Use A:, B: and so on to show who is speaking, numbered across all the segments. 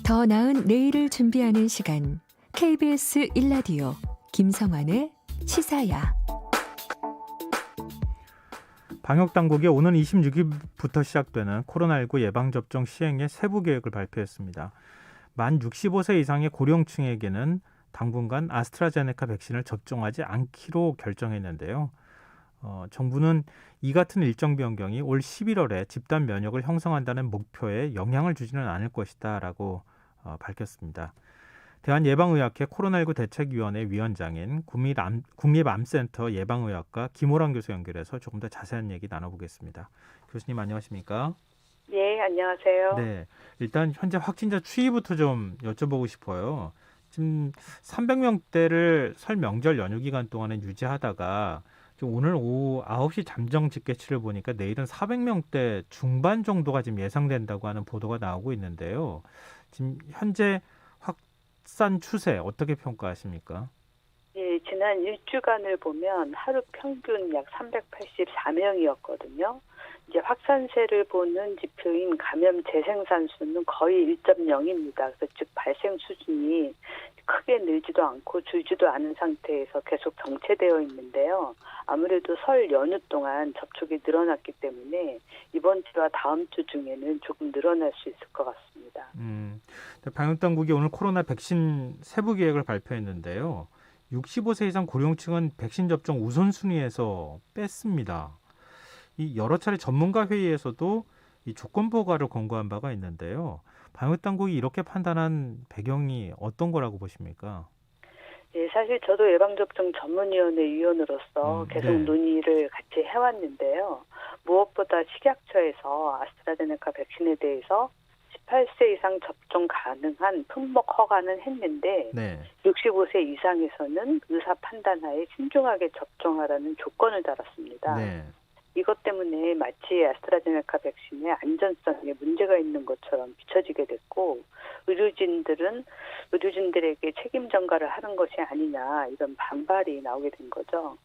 A: 더 나은 내일을 준비하는 시간 KBS 1라디오 김성환의 시사야.
B: 방역당국이 오는 26일부터 시작되는 코로나19 예방접종 시행의 세부 계획을 발표했습니다. 만 65세 이상의 고령층에게는 당분간 아스트라제네카 백신을 접종하지 않기로 결정했는데요. 정부는 이 같은 일정 변경이 올 11월에 집단 면역을 형성한다는 목표에 영향을 주지는 않을 것이다라고 밝혔습니다. 대한예방의학회 코로나19 대책위원회 위원장인 국립암센터 예방의학과 김호랑 교수 연결해서 조금 더 자세한 얘기 나눠보겠습니다. 교수님 안녕하십니까?
C: 네, 안녕하세요.
B: 네, 일단 현재 확진자 추이부터 좀 여쭤보고 싶어요. 지금 300명대를 설 명절 연휴 기간 동안에 유지하다가 오늘 오후 9시 잠정 집계치를 보니까 내일은 400명대 중반 정도가 지금 예상된다고 하는 보도가 나오고 있는데요. 지금 현재 확산 추세 어떻게 평가하십니까?
C: 예, 지난 1주간을 보면 하루 평균 약 384명이었거든요. 이제 확산세를 보는 지표인 감염 재생산 수는 거의 1.0입니다. 그래서 즉 발생 수준이 크게 늘지도 않고 줄지도 않은 상태에서 계속 정체되어 있는데요. 아무래도 설 연휴 동안 접촉이 늘어났기 때문에 이번 주와 다음 주 중에는 조금 늘어날 수 있을 것 같습니다.
B: 방역당국이 오늘 코로나 백신 세부 계획을 발표했는데요. 65세 이상 고령층은 백신 접종 우선순위에서 뺐습니다. 이 여러 차례 전문가 회의에서도 이 조건 부과를 권고한 바가 있는데요. 방역당국이 이렇게 판단한 배경이 어떤 거라고 보십니까?
C: 예, 사실 저도 예방접종 전문위원회 위원으로서 계속
B: 네.
C: 논의를 같이 해왔는데요. 무엇보다 식약처에서 아스트라제네카 백신에 대해서 18세 이상 접종 가능한 품목 허가는 했는데
B: 네.
C: 65세 이상에서는 의사 판단하에 신중하게 접종하라는 조건을 달았습니다.
B: 네.
C: 이것 때문에 마치 아스트라제네카 백신의 안전성에 문제가 있는 것처럼 비춰지게 됐고 의료진들에게 책임 전가를 하는 것이 아니냐 이런 반발이 나오게 된 거죠.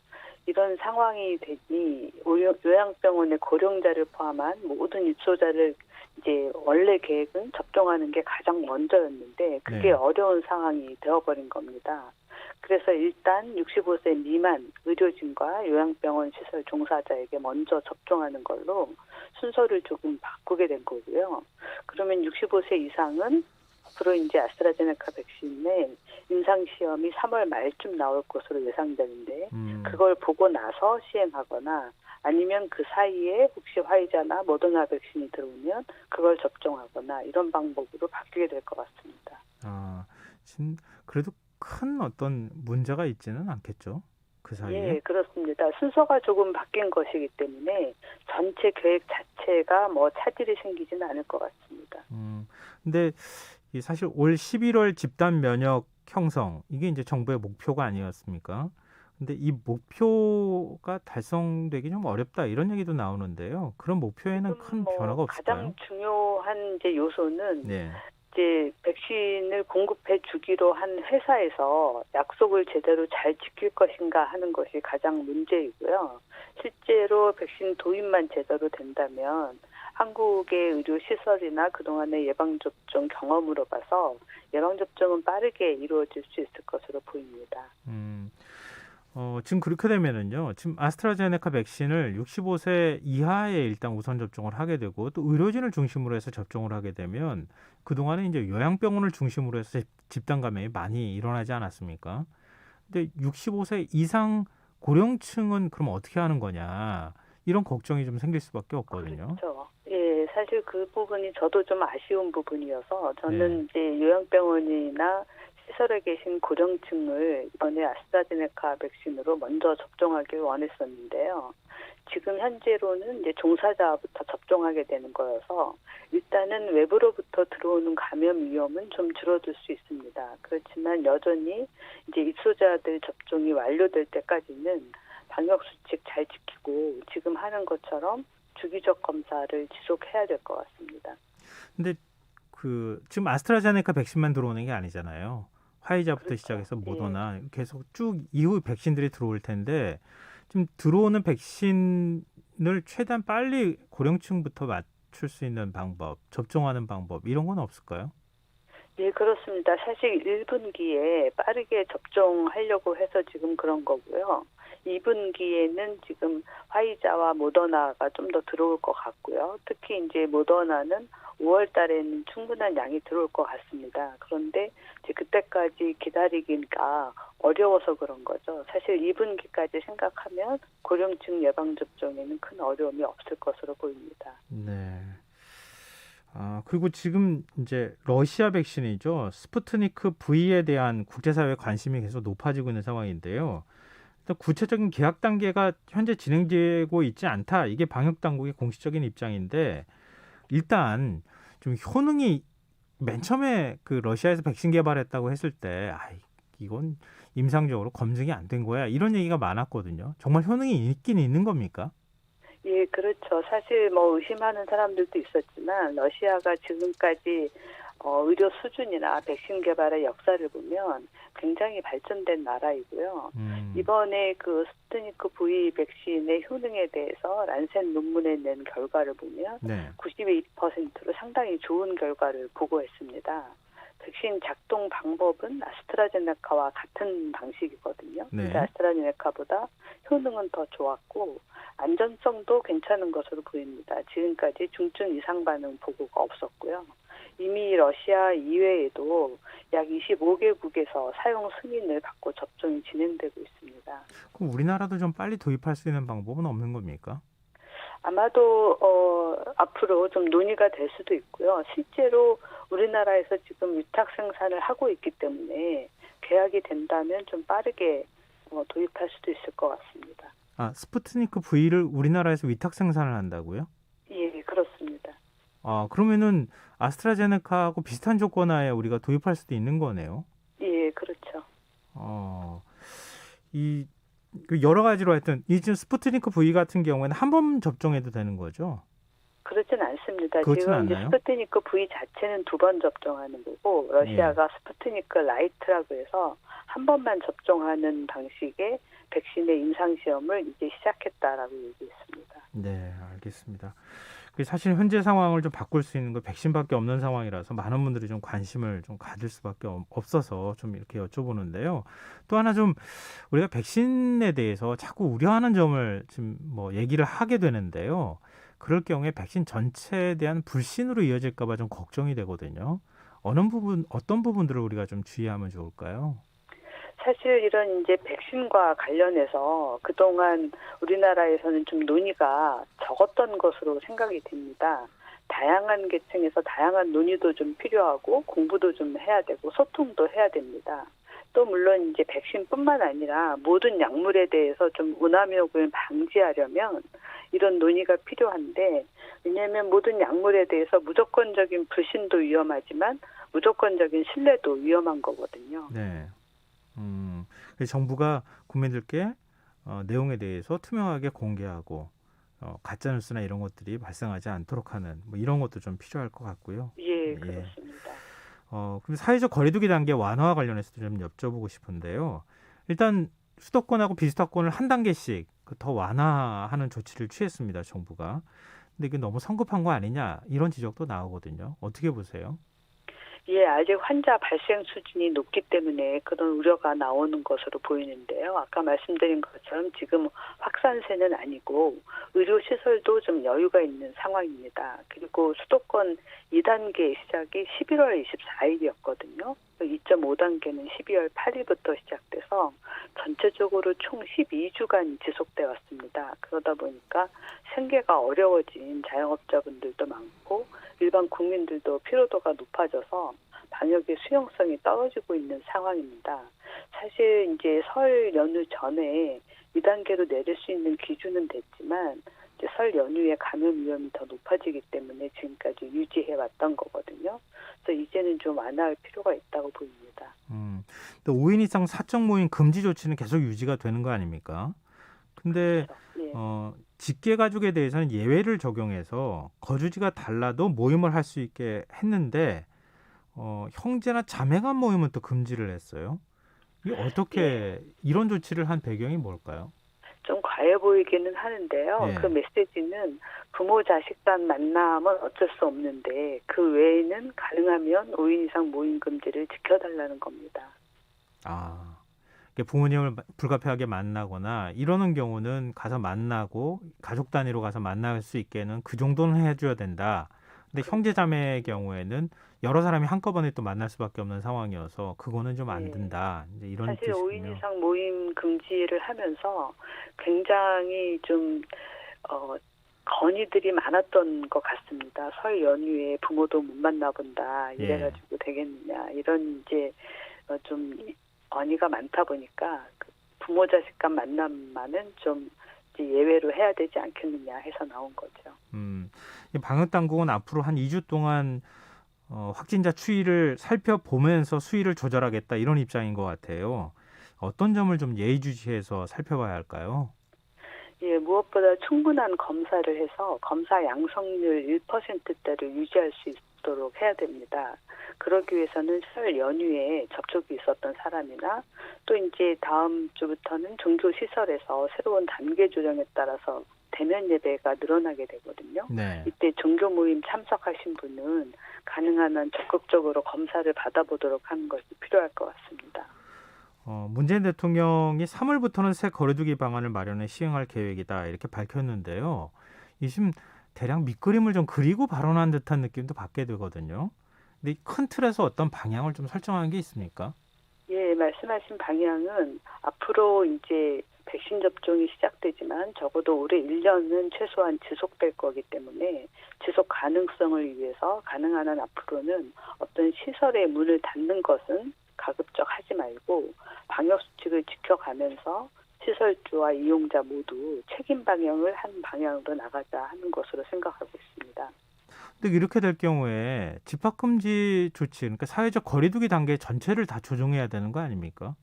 C: 이런 상황이 되니 요양병원의 고령자를 포함한 모든 입소자를 이제 원래 계획은 접종하는 게 가장 먼저였는데 그게
B: 네.
C: 어려운 상황이 되어버린 겁니다. 그래서 일단 65세 미만 의료진과 요양병원 시설 종사자에게 먼저 접종하는 걸로 순서를 조금 바꾸게 된 거고요. 그러면 65세 이상은 앞으로 이제 아스트라제네카 백신의 임상시험이 3월 말쯤 나올 것으로 예상되는데 그걸 보고 나서 시행하거나 아니면 그 사이에 혹시 화이자나 모더나 백신이 들어오면 그걸 접종하거나 이런 방법으로 바뀌게 될 것 같습니다.
B: 지금 그래도 큰 어떤 문제가 있지는 않겠죠? 그 사이에?
C: 예, 그렇습니다. 순서가 조금 바뀐 것이기 때문에 전체 계획 자체가 차질이 생기지는 않을 것 같습니다.
B: 근데 사실 올 11월 집단 면역 형성 이게 이제 정부의 목표가 아니었습니까? 근데 이 목표가 달성되기 좀 어렵다 이런 얘기도 나오는데요. 그런 목표에는 큰 변화가 없을까요?
C: 가장 중요한 이제 요소는
B: 네.
C: 이제 백신을 공급해 주기로 한 회사에서 약속을 제대로 잘 지킬 것인가 하는 것이 가장 문제이고요. 실제로 백신 도입만 제대로 된다면 한국의 의료 시설이나 그동안의 예방접종 경험으로 봐서 예방접종은 빠르게 이루어질 수 있을 것으로 보입니다.
B: 지금 그렇게 되면은요. 지금 아스트라제네카 백신을 65세 이하에 일단 우선 접종을 하게 되고 또 의료진을 중심으로 해서 접종을 하게 되면 그동안에 이제 요양병원을 중심으로 해서 집단 감염이 많이 일어나지 않았습니까? 근데 65세 이상 고령층은 그럼 어떻게 하는 거냐? 이런 걱정이 좀 생길 수밖에 없거든요.
C: 그렇죠. 예, 사실 그 부분이 저도 좀 아쉬운 부분이어서 저는
B: 네.
C: 이제 요양병원이나 시설에 계신 고령층을 이번에 아스트라제네카 백신으로 먼저 접종하길 원했었는데요. 지금 현재로는 이제 종사자부터 접종하게 되는 거여서 일단은 외부로부터 들어오는 감염 위험은 좀 줄어들 수 있습니다. 그렇지만 여전히 이제 입소자들 접종이 완료될 때까지는 방역 수칙 잘 지키고 지금 하는 것처럼 주기적 검사를 지속해야 될 것 같습니다.
B: 근데 지금 아스트라제네카 백신만 들어오는 게 아니잖아요. 화이자부터
C: 그렇죠.
B: 시작해서 모더나 계속 쭉 이후 백신들이 들어올 텐데 지금 들어오는 백신을 최대한 빨리 고령층부터 맞출 수 있는 방법, 접종하는 방법 이런 건 없을까요?
C: 예, 그렇습니다. 사실 1분기에 빠르게 접종하려고 해서 지금 그런 거고요. 2분기에는 지금 화이자와 모더나가 좀 더 들어올 것 같고요. 특히 이제 모더나는 5월 달에는 충분한 양이 들어올 것 같습니다. 그런데 이제 그때까지 기다리기가 어려워서 그런 거죠. 사실 2분기까지 생각하면 고령층 예방접종에는 큰 어려움이 없을 것으로 보입니다.
B: 네. 그리고 지금 이제 러시아 백신이죠. 스푸트니크 V에 대한 국제사회 관심이 계속 높아지고 있는 상황인데요. 일단 구체적인 계약 단계가 현재 진행되고 있지 않다. 이게 방역 당국의 공식적인 입장인데 일단 좀 효능이 맨 처음에 그 러시아에서 백신 개발했다고 했을 때 이건 임상적으로 검증이 안 된 거야. 이런 얘기가 많았거든요. 정말 효능이 있긴 있는 겁니까?
C: 예, 그렇죠. 사실 뭐 의심하는 사람들도 있었지만 러시아가 지금까지 의료 수준이나 백신 개발의 역사를 보면 굉장히 발전된 나라이고요. 이번에 그 스푸트니크 V 백신의 효능에 대해서 란센 논문에 낸 결과를 보면
B: 네.
C: 92%로 상당히 좋은 결과를 보고했습니다. 백신 작동 방법은 아스트라제네카와 같은 방식이거든요.
B: 네.
C: 근데 아스트라제네카보다 효능은 더 좋았고 안전성도 괜찮은 것으로 보입니다. 지금까지 중증 이상 반응 보고가 없었고요. 이미 러시아 이외에도 약 25개국에서 사용 승인을 받고 접종이 진행되고 있습니다.
B: 그럼 우리나라도 좀 빨리 도입할 수 있는 방법은 없는 겁니까?
C: 아마도 앞으로 좀 논의가 될 수도 있고요. 실제로 우리나라에서 지금 위탁 생산을 하고 있기 때문에 계약이 된다면 좀 빠르게 도입할 수도 있을 것 같습니다.
B: 스푸트니크 V를 우리나라에서 위탁 생산을 한다고요?
C: 예, 그렇습니다.
B: 그러면은 아스트라제네카하고 비슷한 조건 하에 우리가 도입할 수도 있는 거네요.
C: 예, 그렇죠.
B: 그 여러 가지로 하여튼 이 지금 스푸트니크 V 같은 경우에는 한 번 접종해도 되는 거죠?
C: 그렇진 않습니다.
B: 그렇진
C: 지금 이제
B: 않나요?
C: 스푸트니크 V 자체는 2번 접종하는 거고 러시아가 스푸트니크 라이트라고 해서 한 번만 접종하는 방식의 백신의 임상 시험을 이제 시작했다라고 얘기했습니다.
B: 네, 알겠습니다. 사실 현재 상황을 좀 바꿀 수 있는 거 백신밖에 없는 상황이라서 많은 분들이 좀 관심을 좀 가질 수밖에 없어서 좀 이렇게 여쭤보는데요. 또 하나 좀 우리가 백신에 대해서 자꾸 우려하는 점을 지금 뭐 얘기를 하게 되는데요. 그럴 경우에 백신 전체에 대한 불신으로 이어질까 봐 좀 걱정이 되거든요. 어떤 부분들을 우리가 좀 주의하면 좋을까요?
C: 사실 이런 이제 백신과 관련해서 그동안 우리나라에서는 좀 논의가 적었던 것으로 생각이 됩니다. 다양한 계층에서 다양한 논의도 좀 필요하고 공부도 좀 해야 되고 소통도 해야 됩니다. 또 물론 이제 백신뿐만 아니라 모든 약물에 대해서 좀 오남용을 방지하려면 이런 논의가 필요한데 왜냐하면 모든 약물에 대해서 무조건적인 불신도 위험하지만 무조건적인 신뢰도 위험한 거거든요.
B: 네. 그래서 정부가 국민들께 내용에 대해서 투명하게 공개하고 가짜 뉴스나 이런 것들이 발생하지 않도록 하는 뭐 이런 것도 좀 필요할 것 같고요.
C: 예, 그렇습니다.
B: 그럼 사회적 거리두기 단계 완화와 관련해서도 좀 여쭤보고 싶은데요. 일단 수도권하고 비수도권을 한 단계씩 더 완화하는 조치를 취했습니다, 정부가. 근데 이게 너무 성급한 거 아니냐 이런 지적도 나오거든요. 어떻게 보세요?
C: 예, 아직 환자 발생 수준이 높기 때문에 그런 우려가 나오는 것으로 보이는데요. 아까 말씀드린 것처럼 지금 확산세는 아니고 의료시설도 좀 여유가 있는 상황입니다. 그리고 수도권 2단계 시작이 11월 24일이었거든요. 2.5단계는 12월 8일부터 시작돼서 전체적으로 총 12주간 지속돼 왔습니다. 그러다 보니까 생계가 어려워진 자영업자분들도 많고 일반 국민들도 피로도가 높아져서 방역의 수용성이 떨어지고 있는 상황입니다. 사실 이제 설 연휴 전에 2단계로 내릴 수 있는 기준은 됐지만 이제 설 연휴에 감염 위험이 더 높아지기 때문에 지금까지 유지해 왔던 거거든요. 그래서 이제는 좀 완화할 필요가 있다고 보입니다.
B: 또 5인 이상 사적 모임 금지 조치는 계속 유지가 되는 거 아닙니까? 근데
C: 그렇죠. 예.
B: 직계 가족에 대해서는 예외를 적용해서 거주지가 달라도 모임을 할 수 있게 했는데 형제나 자매간 모임은 또 금지를 했어요. 이게 어떻게 이런 조치를 한 배경이 뭘까요?
C: 좀 과해 보이기는 하는데요.
B: 예.
C: 그 메시지는 부모 자식 간 만남은 어쩔 수 없는데 그 외에는 가능하면 5인 이상 모임 금지를 지켜달라는 겁니다.
B: 아, 부모님을 불가피하게 만나거나 이러는 경우는 가서 만나고 가족 단위로 가서 만날 수 있게는 그 정도는 해줘야 된다. 근데 형제 자매의 경우에는 여러 사람이 한꺼번에 또 만날 수밖에 없는 상황이어서 그거는 좀 안
C: 네.
B: 된다. 이제 이런
C: 사실 5인
B: 뜻이군요.
C: 이상 모임 금지를 하면서 굉장히 좀 건의들이 많았던 것 같습니다. 설 연휴에 부모도 못 만나본다 이래가지고 되겠느냐 이런 이제 좀 건의가 많다 보니까 그 부모 자식 간 만남만은 좀 이제 예외로 해야 되지 않겠느냐 해서 나온 거죠.
B: 이 방역 당국은 앞으로 한 2주 동안 확진자 추이를 살펴보면서 수위를 조절하겠다 이런 입장인 것 같아요. 어떤 점을 좀 예의주시해서 살펴봐야 할까요?
C: 예, 무엇보다 충분한 검사를 해서 검사 양성률 1%대를 유지할 수 있도록 해야 됩니다. 그러기 위해서는 설 연휴에 접촉이 있었던 사람이나 또 이제 다음 주부터는 종교시설에서 새로운 단계 조정에 따라서 대면 예배가 늘어나게 되거든요.
B: 네.
C: 이때 종교 모임 참석하신 분은 가능한 한 적극적으로 검사를 받아보도록 하는 것이 필요할 것 같습니다.
B: 문재인 대통령이 3월부터는 새 거리두기 방안을 마련해 시행할 계획이다 이렇게 밝혔는데요. 이 지금 대략 밑그림을 좀 그리고 발언한 듯한 느낌도 받게 되거든요. 근데 이 큰 틀에서 어떤 방향을 좀 설정한 게 있습니까?
C: 예, 말씀하신 방향은 앞으로 이제 백신 접종이 시작되지만 적어도 올해 1년은 최소한 지속될 거기 때문에 지속 가능성을 위해서 가능한 한 앞으로는 어떤 시설의 문을 닫는 것은 가급적 하지 말고 방역 수칙을 지켜가면서 시설주와 이용자 모두 책임 방역을 한 방향으로 나가자 하는 것으로 생각하고 있습니다.
B: 근데 이렇게 될 경우에 집합금지 조치, 그러니까 사회적 거리두기 단계 전체를 다 조정해야 되는 거 아닙니까?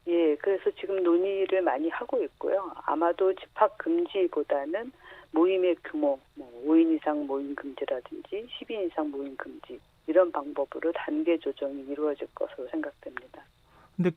C: 예, 그래서 지금 논의를 많이 하고 있고요. 아마도 집합 금지보다는 모임의 규모, 5인 이상 모임 금지라든지 10인 이상 모임 금지 이런 방법으로 단계 조정이 이루어질 것으로 생각됩니다.
B: 근데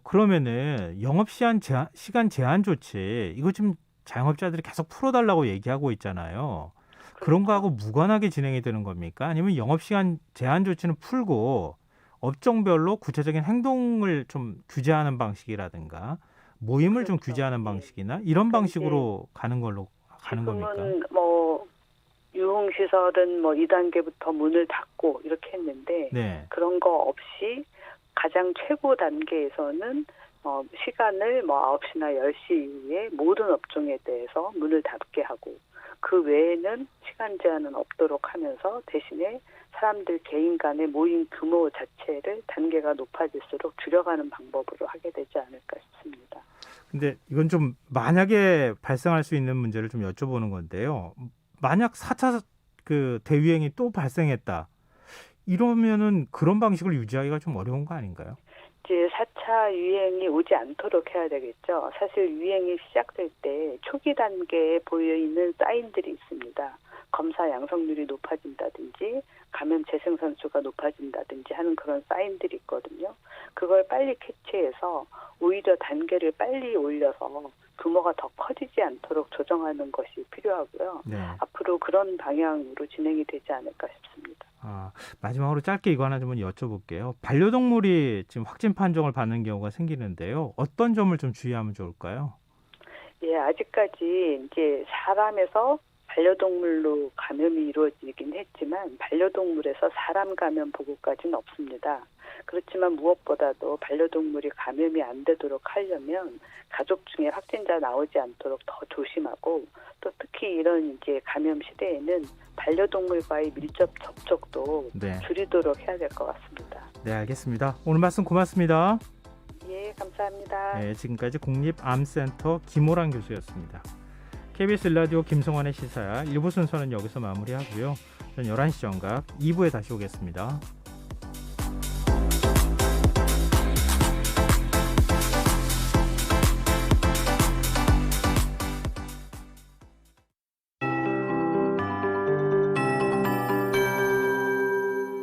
B: 그러면은 영업 시간 제한 조치 이거 지금 자영업자들이 계속 풀어달라고 얘기하고 있잖아요. 그런 거하고 무관하게 진행이 되는 겁니까? 아니면 영업 시간 제한 조치는 풀고 업종별로 구체적인 행동을 좀 규제하는 방식이라든가 모임을 좀
C: 그렇죠.
B: 규제하는 방식이나 이런
C: 그러니까
B: 방식으로 가는 겁니까?
C: 지금은 유흥시설은 2단계부터 문을 닫고 이렇게 했는데
B: 네.
C: 그런 거 없이 가장 최고 단계에서는 시간을 9시나 10시 이후에 모든 업종에 대해서 문을 닫게 하고 그 외에는 시간 제한은 없도록 하면서 대신에 사람들 개인 간의 모임 규모 자체를 단계가 높아질수록 줄여가는 방법으로 하게 되지 않을까 싶습니다.
B: 근데 이건 좀 만약에 발생할 수 있는 문제를 좀 여쭤보는 건데요. 만약 4차 대유행이 또 발생했다. 이러면은 그런 방식을 유지하기가 좀 어려운 거 아닌가요?
C: 이제 4차 유행이 오지 않도록 해야 되겠죠. 사실 유행이 시작될 때 초기 단계에 보여있는 사인들이 있습니다. 검사 양성률이 높아진다든지 감염 재생산수가 높아진다든지 하는 그런 사인들이 있거든요. 그걸 빨리 캐치해서 오히려 단계를 빨리 올려서 규모가 더 커지지 않도록 조정하는 것이 필요하고요.
B: 네.
C: 앞으로 그런 방향으로 진행이 되지 않을까 싶습니다.
B: 마지막으로 짧게 이거 하나 좀 여쭤볼게요. 반려동물이 지금 확진 판정을 받는 경우가 생기는데요. 어떤 점을 좀 주의하면 좋을까요?
C: 예, 아직까지 이제 사람에서 반려동물로 감염이 이루어지긴 했지만 반려동물에서 사람 감염 보고까지는 없습니다. 그렇지만 무엇보다도 반려동물이 감염이 안 되도록 하려면 가족 중에 확진자 나오지 않도록 더 조심하고 또 특히 이런 이제 감염 시대에는 반려동물과의 밀접 접촉도
B: 네.
C: 줄이도록 해야 될 것 같습니다.
B: 네, 알겠습니다. 오늘 말씀 고맙습니다.
C: 예, 감사합니다.
B: 네, 지금까지 국립암센터 김호란 교수였습니다. KBS 일라디오 김성환의 시사야 1부 순서는 여기서 마무리하고요. 저는 11시 정각 2부에 다시 오겠습니다.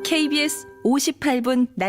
D: KBS 58분 날